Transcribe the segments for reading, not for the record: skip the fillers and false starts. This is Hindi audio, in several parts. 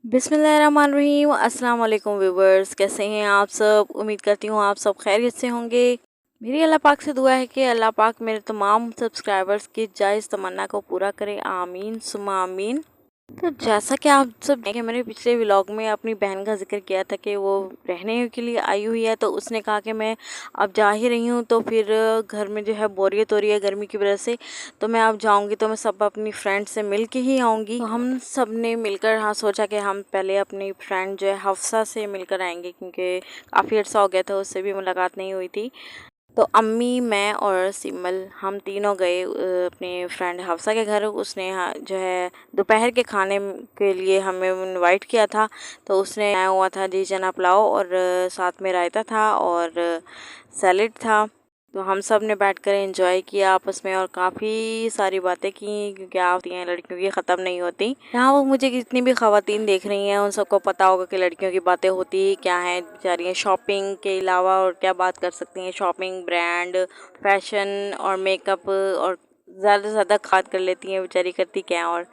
बिस्मिल्लाहिर्रहमानिर्रहीम। अस्सलाम वालेकुम व्यूवर्स, कैसे हैं आप सब। उम्मीद करती हूँ आप सब खैरियत से होंगे। मेरी अल्लाह पाक से दुआ है कि अल्लाह पाक मेरे तमाम सब्सक्राइबर्स की जायज़ तमन्ना को पूरा करे, आमीन सुम्मा आमीन। तो जैसा कि आप सब देखें, मैंने पिछले व्लॉग में अपनी बहन का जिक्र किया था कि वो रहने के लिए आई हुई है, तो उसने कहा कि मैं अब जा ही रही हूँ, तो फिर घर में जो है बोरियत हो रही है गर्मी की वजह से, तो मैं अब जाऊँगी तो मैं सब अपनी फ्रेंड से मिल के ही आऊँगी। तो हम सब ने मिलकर हाँ सोचा कि हम पहले अपनी फ्रेंड जो है हफ्सा से मिलकर आएंगे, क्योंकि काफ़ी अर्सा हो गया था उससे भी मुलाकात नहीं हुई थी। तो अम्मी, मैं और सिमल हम तीनों गए अपने फ्रेंड हफ्सा के घर। उसने जो है दोपहर के खाने के लिए हमें इनवाइट किया था। तो उसने आया हुआ था जी चना पुलाव और साथ में रायता था और सैलेड था। तो हम सब ने बैठकर एंजॉय किया आपस में और काफ़ी सारी बातें की, क्योंकि आप होती हैं लड़कियों की ख़त्म नहीं होती। यहाँ वो मुझे जितनी भी ख़वातीन देख रही हैं उन सबको पता होगा कि लड़कियों की बातें होती क्या हैं बेचारियाँ। शॉपिंग के अलावा और क्या बात कर सकती हैं। शॉपिंग, ब्रांड, फैशन और मेकअप और ज़्यादा से ज़्यादा खाद कर लेती हैं बेचारी, करती क्या। और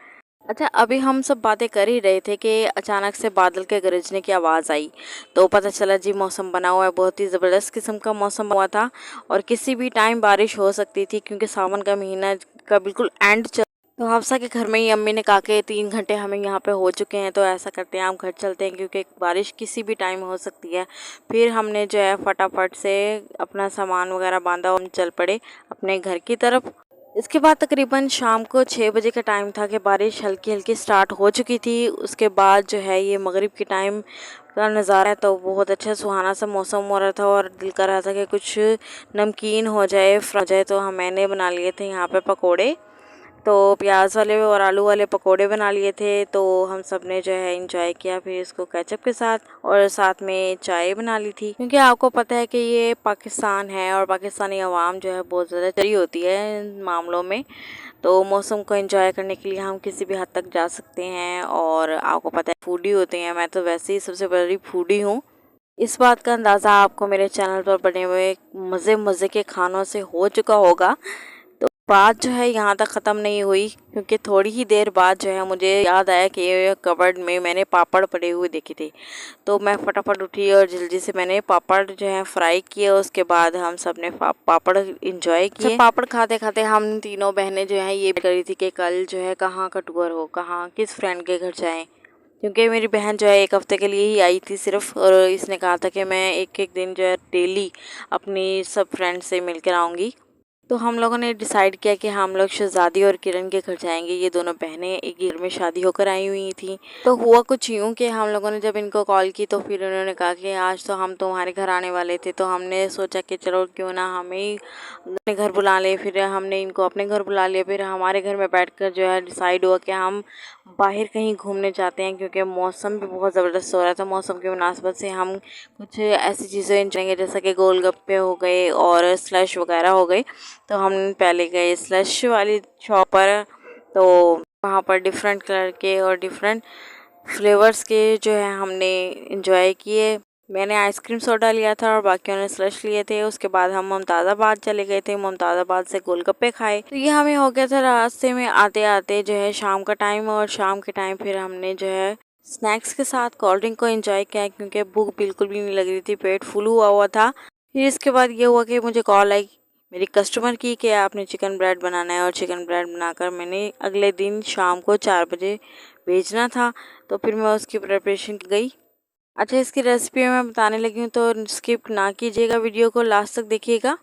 अच्छा, अभी हम सब बातें कर ही रहे थे कि अचानक से बादल के गरजने की आवाज़ आई। तो पता चला जी मौसम बना हुआ है, बहुत ही ज़बरदस्त किस्म का मौसम हुआ था और किसी भी टाइम बारिश हो सकती थी, क्योंकि सावन का महीना का बिल्कुल एंड चल। तो हफ्सा के घर में ही अम्मी ने कहा कि 3 घंटे हमें यहाँ पे हो चुके हैं, तो ऐसा करते हैं हम घर चलते हैं, क्योंकि बारिश किसी भी टाइम हो सकती है। फिर हमने जो है फटाफट से अपना सामान वगैरह बांधा और हम चल पड़े अपने घर की तरफ। इसके बाद तकरीबन शाम को 6 बजे का टाइम था कि बारिश हल्की हल्की स्टार्ट हो चुकी थी। उसके बाद जो है ये मगरिब के टाइम का नज़ारा है, तो बहुत अच्छा सुहाना सा मौसम हो रहा था और दिल कर रहा था कि कुछ नमकीन हो जाए, फ्राई हो जाए। तो मैंने बना लिए थे यहाँ पे पकोड़े। तो प्याज वाले और आलू वाले पकोड़े बना लिए थे। तो हम सब ने जो है इंजॉय किया फिर इसको केचप के साथ, और साथ में चाय बना ली थी, क्योंकि आपको पता है कि ये पाकिस्तान है और पाकिस्तानी आवाम जो है बहुत ज़्यादा चरी होती है इन मामलों में। तो मौसम को एंजॉय करने के लिए हम किसी भी हद तक जा सकते हैं। और आपको पता है फूडी होते हैं, मैं तो वैसे ही सबसे बड़ी फूडी हूँ। इस बात का अंदाज़ा आपको मेरे चैनल पर बने हुए मज़े मज़े के खानों से हो चुका होगा। तो बात जो है यहाँ तक ख़त्म नहीं हुई, क्योंकि थोड़ी ही देर बाद जो है मुझे याद आया कि ये कबर्ड में मैंने पापड़ पड़े हुए देखे थे। तो मैं फटाफट उठी और जल्दी से मैंने पापड़ जो है फ्राई किए। उसके बाद हम सब ने पापड़ इंजॉय किए। पापड़ खाते खाते हम तीनों बहनें जो है ये कर रही थी कि कल जो है कहाँ का टूर हो, कहाँ किस फ्रेंड के घर जाएं, क्योंकि मेरी बहन जो है 1 हफ्ते के लिए ही आई थी सिर्फ, और इसने कहा था कि मैं एक एक दिन जो है डेली अपनी सब फ्रेंड से मिलकर आऊँगी। तो हम लोगों ने डिसाइड किया कि हम लोग शहजादी और किरण के घर जाएंगे। ये दोनों बहनें एक ही घर में शादी होकर आई हुई थी। तो हुआ कुछ यूँ कि हम लोगों ने जब इनको कॉल की तो फिर उन्होंने कहा कि आज तो हम तुम्हारे घर आने वाले थे। तो हमने सोचा कि चलो क्यों ना हमें ही अपने घर बुला ले। फिर हमने इनको अपने घर बुला लिया। फिर हमारे घर में बैठकर जो है डिसाइड हुआ कि हम बाहर कहीं घूमने जाते हैं, क्योंकि मौसम भी बहुत ज़बरदस्त हो रहा था। मौसम की मुनासबत से हम कुछ ऐसी चीज़ें इंजॉय, जैसा कि गोलगप्पे हो गए और स्लश वगैरह हो गए। तो हम पहले गए स्लश वाली शॉप पर। तो वहाँ पर डिफरेंट कलर के और डिफरेंट फ्लेवर्स के जो है हमने इंजॉय किए। मैंने आइसक्रीम सोडा लिया था और बाकियों ने स्लश लिए थे। उसके बाद हम मुमताज़ाबाद चले गए थे, मुमताज़ाबाद से गोलगप्पे खाए। तो ये हमें हो गया था रास्ते में आते आते जो है शाम का टाइम, और शाम के टाइम फिर हमने जो है स्नैक्स के साथ कोल्ड ड्रिंक को एंजॉय किया, क्योंकि भूख बिल्कुल भी नहीं लग रही थी, पेट फुल हुआ हुआ था। फिर इसके बाद ये हुआ कि मुझे कॉल आई मेरी कस्टमर की कि आपने चिकन ब्रेड बनाना है, और चिकन ब्रेड बनाकर मैंने अगले दिन शाम को 4 बजे भेजना था। तो फिर मैं उसकी प्रिपरेशन गई। अच्छा, इसकी रेसिपी मैं बताने लगी हूँ तो स्किप ना कीजिएगा, वीडियो को लास्ट तक देखिएगा।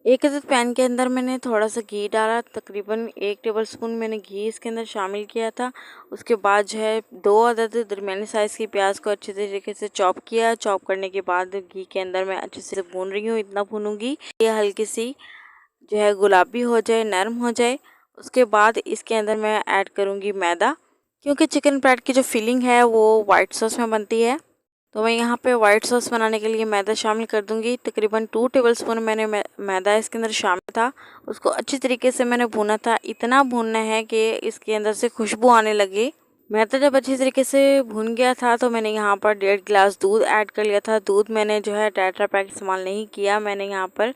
एक अदद पैन के अंदर मैंने थोड़ा सा घी डाला, तकरीबन 1 टेबलस्पून मैंने घी इसके अंदर शामिल किया था। उसके बाद जो है 2 अदद दरमियानी साइज़ की प्याज को अच्छे तरीके से चॉप किया। चॉप करने के बाद घी के अंदर मैं अच्छे से भून रही हूँ, इतना भूनूंगी ये हल्की सी जो है गुलाबी हो जाए, नरम हो जाए। उसके बाद इसके अंदर मैं ऐड करूँगी मैदा, क्योंकि चिकन ब्रेड की जो फिलिंग है वो वाइट सॉस में बनती है। तो मैं यहाँ पे वाइट सॉस बनाने के लिए मैदा शामिल कर दूँगी। तकरीबन 2 टेबलस्पून मैंने मैदा इसके अंदर शामिल था। उसको अच्छी तरीके से मैंने भूना था, इतना भूनना है कि इसके अंदर से खुशबू आने लगे। मैदा जब अच्छी तरीके से भून गया था तो मैंने यहाँ पर 1.5 गिलास दूध ऐड कर लिया था। दूध मैंने जो है टेट्रा पैक इस्तेमाल नहीं किया, मैंने यहाँ पर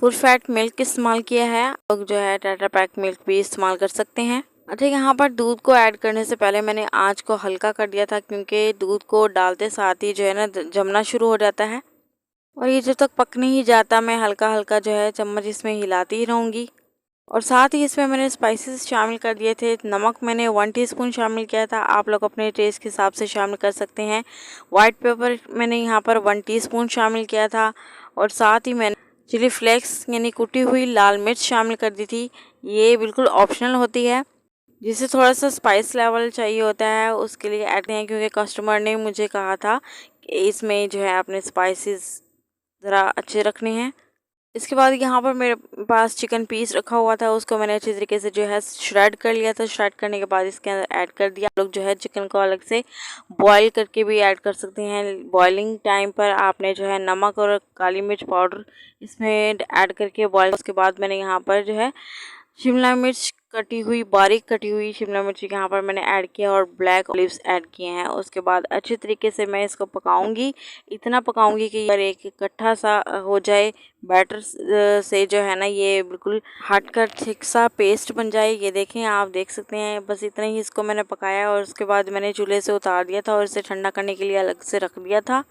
फुल फैट मिल्क इस्तेमाल किया है। लोग जो है टाटा पैक मिल्क भी इस्तेमाल कर सकते हैं। अच्छा, यहाँ पर दूध को ऐड करने से पहले मैंने आँच को हल्का कर दिया था, क्योंकि दूध को डालते साथ ही जो है ना जमना शुरू हो जाता है, और ये जब तक पक नहीं जाता मैं हल्का हल्का जो है चम्मच इसमें हिलाती ही रहूँगी। और साथ ही इसमें मैंने स्पाइसेस शामिल कर दिए थे। नमक मैंने 1 टीस्पून शामिल किया था, आप लोग अपने टेस्ट के हिसाब से शामिल कर सकते हैं। वाइट पेपर मैंने यहाँ पर 1 टीस्पून शामिल किया था, और साथ ही मैंने चिली फ्लेक्स यानी कुटी हुई लाल मिर्च शामिल कर दी थी। ये बिल्कुल ऑप्शनल होती है, जिसे थोड़ा सा स्पाइस लेवल चाहिए होता है उसके लिए ऐड हैं, क्योंकि कस्टमर ने मुझे कहा था कि इसमें जो है आपने स्पाइसेस ज़रा अच्छे रखने हैं। इसके बाद यहाँ पर मेरे पास चिकन पीस रखा हुआ था, उसको मैंने अच्छी तरीके से जो है श्रेड कर लिया था। श्रेड करने के बाद इसके अंदर ऐड कर दिया। आप लोग जो है चिकन को अलग से बॉईल करके भी ऐड कर सकते हैं। बॉइलिंग टाइम पर आपने जो है नमक और काली मिर्च पाउडर इसमें ऐड करके बॉयल, उसके बाद मैंने यहाँ पर जो है शिमला मिर्च कटी हुई, बारीक कटी हुई शिमला मिर्च यहाँ पर मैंने ऐड किया, और ब्लैक ऑलिव्स ऐड किए हैं। उसके बाद अच्छे तरीके से मैं इसको पकाऊंगी, इतना पकाऊंगी कि यार एक इकट्ठा सा हो जाए, बैटर से जो है ना ये बिल्कुल हटकर थिक सा पेस्ट बन जाए। ये देखें, आप देख सकते हैं, बस इतना ही इसको मैंने पकाया, और उसके बाद मैंने चूल्हे से उतार दिया था और इसे ठंडा करने के लिए अलग से रख दिया था।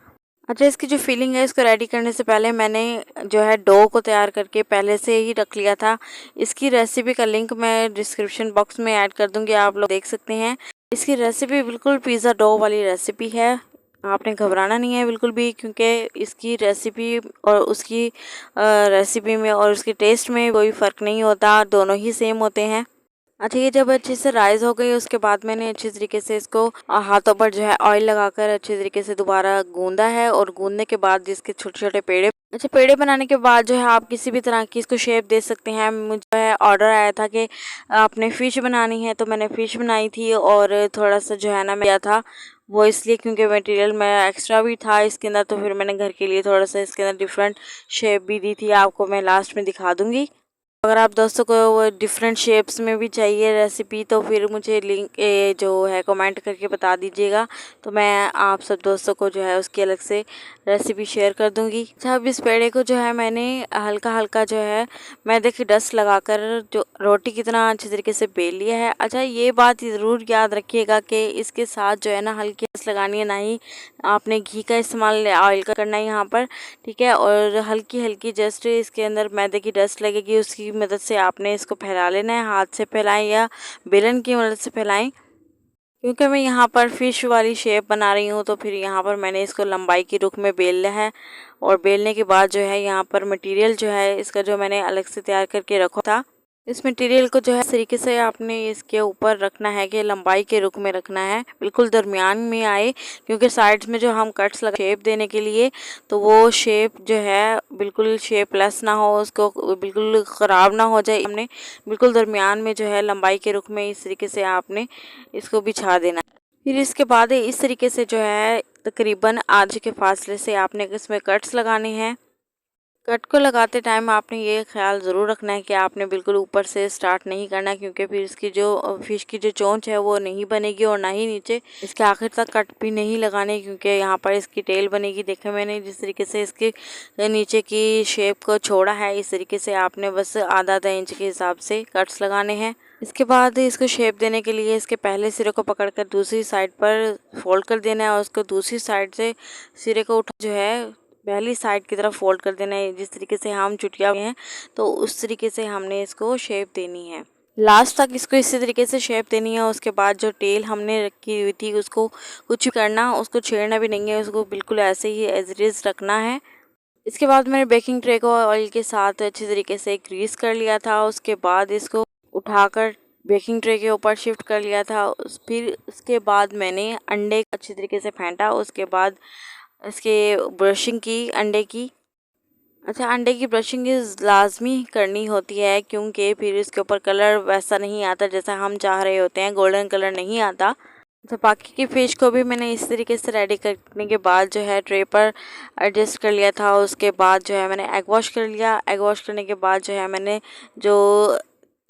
अच्छा, इसकी जो फिलिंग है इसको रेडी करने से पहले मैंने जो है डो को तैयार करके पहले से ही रख लिया था। इसकी रेसिपी का लिंक मैं डिस्क्रिप्शन बॉक्स में ऐड कर दूंगी, आप लोग देख सकते हैं। इसकी रेसिपी बिल्कुल पिज़्ज़ा डो वाली रेसिपी है, आपने घबराना नहीं है बिल्कुल भी, क्योंकि इसकी रेसिपी और उसकी रेसिपी में और उसके टेस्ट में कोई फ़र्क नहीं होता, दोनों ही सेम होते हैं। अच्छा, ये जब अच्छे से राइस हो गई उसके बाद मैंने अच्छी तरीके से इसको हाथों पर जो है ऑयल लगाकर अच्छे तरीके से दोबारा गूंदा है, और गूंदने के बाद जिसके छोटे छोटे पेड़े, अच्छा पेड़े बनाने के बाद जो है आप किसी भी तरह की इसको शेप दे सकते हैं। मुझे है ऑर्डर आया था कि आपने फ़िश बनानी है, तो मैंने फ़िश बनाई थी, और थोड़ा सा जो है ना मैं था वो इसलिए क्योंकि मटेरियल में एक्स्ट्रा भी था इसके अंदर, तो फिर मैंने घर के लिए थोड़ा सा इसके अंदर डिफरेंट शेप भी दी थी, आपको मैं लास्ट में दिखा दूँगी। अगर आप दोस्तों को वो डिफरेंट शेप्स में भी चाहिए रेसिपी, तो फिर मुझे लिंक जो है कमेंट करके बता दीजिएगा, तो मैं आप सब दोस्तों को जो है उसकी अलग से रेसिपी शेयर कर दूंगी। अच्छा, अब इस पेड़े को जो है मैंने हल्का हल्का जो है मैदे की डस्ट लगाकर जो रोटी की तरह अच्छी तरीके से बेल लिया है। अच्छा, ये बात ज़रूर याद रखिएगा कि इसके साथ जो है ना हल्की डस्ट लगानी है, ना ही आपने घी का इस्तेमाल ऑयल का करना है यहाँ पर, ठीक है। और हल्की हल्की जस्ट इसके अंदर मैदे की डस्ट लगेगी, उसकी मदद से आपने इसको फैला लेना है। हाथ से फैलाएं या बेलन की मदद से फैलाएं, क्योंकि मैं यहाँ पर फ़िश वाली शेप बना रही हूँ, तो फिर यहाँ पर मैंने इसको लंबाई की रुख में बेल लिया है। और बेलने के बाद जो है यहाँ पर मटेरियल जो है इसका जो मैंने अलग से तैयार करके रखा था, इस मटेरियल को जो है इस तरीके से आपने इसके ऊपर रखना है कि लंबाई के रुख में रखना है, बिल्कुल दरमियान में आए, क्योंकि साइड्स में जो हम कट्स लगा शेप देने के लिए, तो वो शेप जो है बिल्कुल शेपलेस ना हो, उसको बिल्कुल ख़राब ना हो जाए। हमने बिल्कुल दरमियान में जो है लंबाई के रुख में इस तरीके से आपने इसको बिछा देना है। फिर इसके बाद इस तरीके से जो है तकरीबन आधे के फासले से आपने इसमें कट्स लगाने हैं। कट को लगाते टाइम आपने ये ख्याल ज़रूर रखना है कि आपने बिल्कुल ऊपर से स्टार्ट नहीं करना, क्योंकि फिर इसकी जो फ़िश की जो चोंच है वो नहीं बनेगी, और ना ही नीचे इसके आखिर तक कट भी नहीं लगाने, क्योंकि यहाँ पर इसकी टेल बनेगी। देखें, मैंने जिस तरीके से इसके नीचे की शेप को छोड़ा है, इस तरीके से आपने बस आधा आधा इंच के हिसाब से कट्स लगाने हैं। इसके बाद इसको शेप देने के लिए इसके पहले सिरे को पकड़कर दूसरी साइड पर फोल्ड कर देना है, और उसको दूसरी साइड से सिरे को उठा जो है पहली साइड की तरफ फोल्ड कर देना है। जिस तरीके से हम चुटिया हैं तो उस तरीके से हमने इसको शेप देनी है, लास्ट तक इसको इसी तरीके से शेप देनी है। उसके बाद जो टेल हमने रखी हुई थी उसको कुछ करना, उसको छेड़ना भी नहीं है, उसको बिल्कुल ऐसे ही एज इट इज़ रखना है। इसके बाद मैंने बेकिंग ट्रे को ऑयल के साथ अच्छी तरीके से ग्रीस कर लिया था। उसके बाद इसको उठाकर बेकिंग ट्रे के ऊपर शिफ्ट कर लिया था। फिर उसके बाद मैंने अंडे अच्छी तरीके से फेंटा, उसके बाद इसके ब्रशिंग की अंडे की। अच्छा, अंडे की ब्रशिंग लाजमी करनी होती है, क्योंकि फिर इसके ऊपर कलर वैसा नहीं आता जैसा हम चाह रहे होते हैं, गोल्डन कलर नहीं आता। तो बाकी की फ़िश को भी मैंने इस तरीके से रेडी करने के बाद जो है ट्रे पर एडजस्ट कर लिया था। उसके बाद जो है मैंने एग वॉश कर लिया। एग वॉश करने के बाद जो है मैंने जो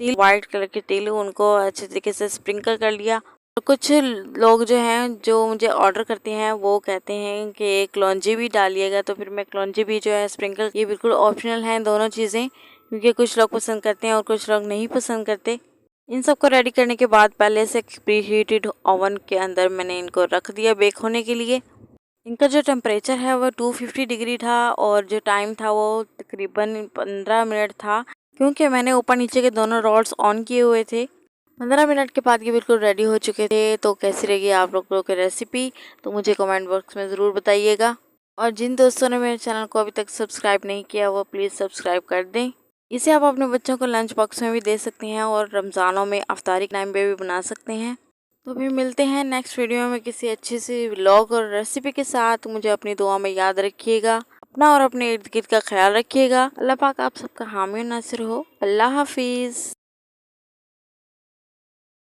तिल वाइट कलर के तिल उनको अच्छे तरीके से स्प्रिंकल कर लिया। और कुछ लोग जो हैं जो मुझे ऑर्डर करते हैं वो कहते हैं कि कलौंजी भी डालिएगा, तो फिर मैं कलौंजी भी जो है स्प्रिंकल, ये बिल्कुल ऑप्शनल हैं दोनों चीज़ें, क्योंकि कुछ लोग पसंद करते हैं और कुछ लोग नहीं पसंद करते। इन सबको रेडी करने के बाद पहले से प्री हीटेड ओवन के अंदर मैंने इनको रख दिया बेक होने के लिए। इनका जो टेम्परेचर है वो 250 डिग्री था और जो टाइम था वो तकरीबन 15 मिनट था, क्योंकि मैंने ऊपर नीचे के दोनों रॉड्स ऑन किए हुए थे। 15 मिनट के बाद ये बिल्कुल रेडी हो चुके थे। तो कैसी लगी आप लोगों की रेसिपी तो मुझे कमेंट बॉक्स में ज़रूर बताइएगा। और जिन दोस्तों ने मेरे चैनल को अभी तक सब्सक्राइब नहीं किया वो प्लीज़ सब्सक्राइब कर दें। इसे आप अपने बच्चों को लंच बॉक्स में भी दे सकते हैं और रमज़ानों में अफ्तारी टाइम पे भी बना सकते हैं। तो फिर मिलते हैं नेक्स्ट वीडियो में किसी अच्छी सी व्लॉग और रेसिपी के साथ। मुझे अपनी दुआ में याद रखिएगा, अपना और अपने इर्द गिर्द का ख्याल रखिएगा। अल्लाह पाक आप सबका हामी और नासिर हो। अल्लाह हाफिज़।